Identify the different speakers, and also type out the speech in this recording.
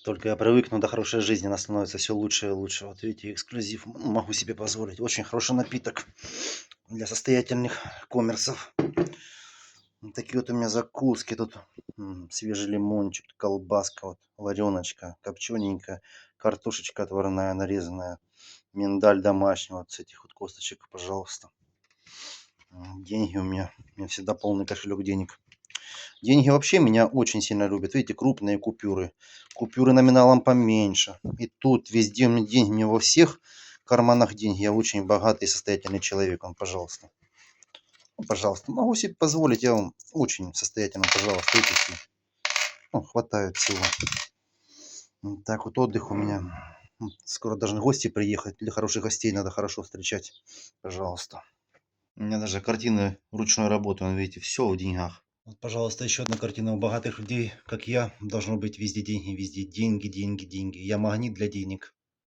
Speaker 1: только я привыкну до хорошей жизни, она становится все лучше и лучше. Вот видите, эксклюзив. Могу себе позволить. Очень хороший напиток для состоятельных коммерсов. Вот такие вот у меня закуски. Тут свежий лимончик, колбаска, вот, вареночка, копчененькая, картошечка отварная, нарезанная, миндаль домашний, вот с этих вот косточек, пожалуйста. Деньги у меня всегда полный кошелек денег. Деньги вообще меня очень сильно любят. Видите, крупные купюры. Купюры номиналом поменьше. И тут везде у меня деньги. У меня во всех карманах деньги. Я очень богатый и состоятельный человек. Он, пожалуйста. Ну, пожалуйста. Могу себе позволить. Я вам очень состоятельный. Пожалуйста, видите. Ну, хватает всего. Вот так вот отдых у меня. Скоро должны гости приехать. Для хороших гостей надо хорошо встречать. Пожалуйста. У меня даже картины ручной работы. Вон, видите, все в деньгах. Вот, пожалуйста, еще одна картина. У богатых людей, как я, должно быть везде деньги, деньги. Я магнит для денег.